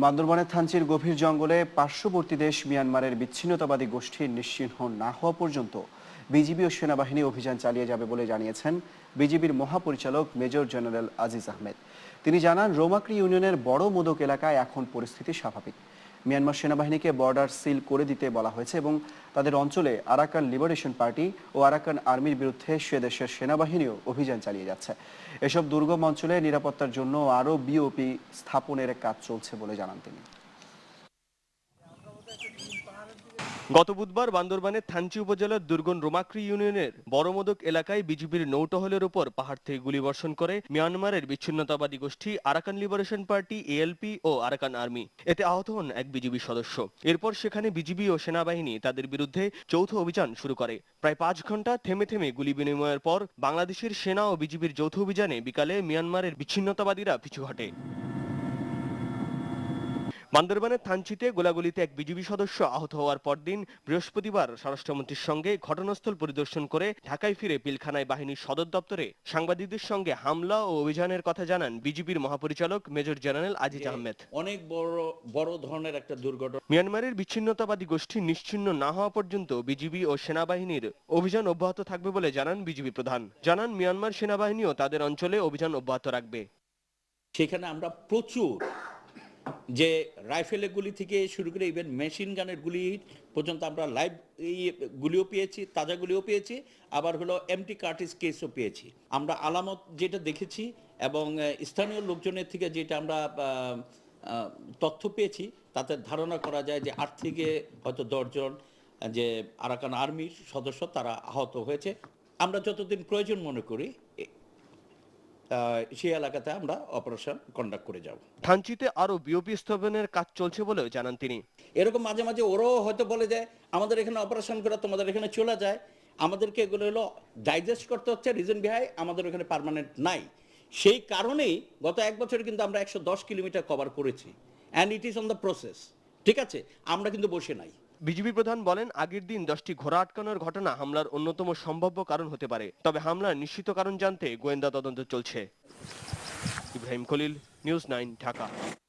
বান্দরবানের থানচির গভীর জঙ্গলে পার্শ্ববর্তী দেশ মিয়ানমারের বিচ্ছিন্নতাবাদী গোষ্ঠীর নিশ্চিহ্ন না হওয়া পর্যন্ত বিজিবি ও সেনাবাহিনী অভিযান চালিয়ে যাবে বলে জানিয়েছেন বিজিবির মহাপরিচালক মেজর জেনারেল আজিজ আহমেদ। তিনি জানান, রোমাক্রি ইউনিয়নের বড় মোদক এলাকায় এখন পরিস্থিতি স্বাভাবিক। মিয়ানমার সেনাবাহিনীকে বর্ডার সিল করে দিতে বলা হয়েছে এবং তাদের অঞ্চলে আরাকান লিবারেশন পার্টি ও আরাকান আর্মির বিরুদ্ধে সে দেশের সেনাবাহিনীও অভিযান চালিয়ে যাচ্ছে। এসব দুর্গম অঞ্চলে নিরাপত্তার জন্য আরও বিওপি স্থাপনের কাজ চলছে বলে জানান তিনি। গত বুধবার বান্দরবানের থানচি উপজেলার দুর্গম রোমাক্রি ইউনিয়নের বড়মোদক এলাকায় বিজিবির নৌটহলের উপর পাহাড় থেকে গুলিবর্ষণ করে মিয়ানমারের বিচ্ছিন্নতাবাদী গোষ্ঠী আরাকান লিবারেশন পার্টি এএলপি ও আরাকান আর্মি। এতে আহত হন এক বিজিবি সদস্য। এরপর সেখানে বিজিবি ও সেনাবাহিনী তাদের বিরুদ্ধে যৌথ অভিযান শুরু করে। প্রায় 5 ঘন্টা থেমে থেমে গুলি বিনিময়ের পর বাংলাদেশের সেনা ও বিজিবির যৌথ অভিযানে বিকালে মিয়ানমারের বিচ্ছিন্নতাবাদীরা পিছু হটে। বান্দরবানের থানচিতে গোলাগুলিতে এক বিজিবি সদস্য আহত হওয়ার পরদিন বৃহস্পতিবার স্বরাষ্ট্রমন্ত্রীর সঙ্গে ঘটনাস্থল পরিদর্শন করে ঢাকায় ফিরে পিলখানায় বাহিনীর সদর দপ্তরে সাংবাদিকদের সঙ্গে হামলা ও অভিযানের কথা জানান বিজিবির মহাপরিচালক মেজর জেনারেল আজিজ আহমেদ। অনেক বড় ধরনের একটা দুর্ঘটনা। মিয়ানমারের বিচ্ছিন্নতাবাদী গোষ্ঠী নিশ্চিহ্ন না হওয়া পর্যন্ত বিজিবি ও সেনাবাহিনীর অভিযান অব্যাহত থাকবে বলে জানান বিজিবি প্রধান। জানান, মিয়ানমার সেনাবাহিনীও তাদের অঞ্চলে অভিযান অব্যাহত রাখবে। সেখানে আমরা প্রচুর যে রাইফেলের গুলি থেকে শুরু করে ইভেন মেশিন গানের গুলি পর্যন্ত আমরা লাইভ গুলিও পেয়েছি, তাজা গুলিও পেয়েছি, আবার হলো এমটি কার্টিস কেসও পেয়েছি। আমরা আলামত যেটা দেখেছি এবং স্থানীয় লোকজনের থেকে যেটা আমরা তথ্য পেয়েছি, তাতে ধারণা করা যায় যে 8 থেকে হয়তো 10 জন যে আরাকান আর্মির সদস্য তারা আহত হয়েছে। আমরা যতদিন প্রয়োজন মনে করি সেই এলাকাতে আমরা অপারেশন কন্ডাক্ট করে যাব। থানচিতে আরো বিওপি স্থাপনের কাজ চলছে বলেও জানান তিনি। এরকম মাঝে মাঝে ওরাও হয়তো বলে যে আমাদের এখানে অপারেশন করে তোমাদের এখানে চলে যায়, আমাদেরকে এগুলো হলো ডাইজেস্ট করতে হচ্ছে, রিজন বিহাই আমাদের ওখানে পার্মানেন্ট নাই। সেই কারণেই গত 1 বছরে কিন্তু আমরা 110 কিলোমিটার কভার করেছি, and it is on the process. ঠিক আছে, আমরা কিন্তু বসে নাই। বিজিবি প্রধান বলেন, আগের দিন 10টি ঘোড়া আটকানোর ঘটনা হামলার অন্যতম সম্ভাব্য কারণ হতে পারে। তবে হামলার নিশ্চিত কারণ জানতে গোয়েন্দা তদন্ত চলছে। ইব্রাহিম খলিল, নিউজ 9, ঢাকা।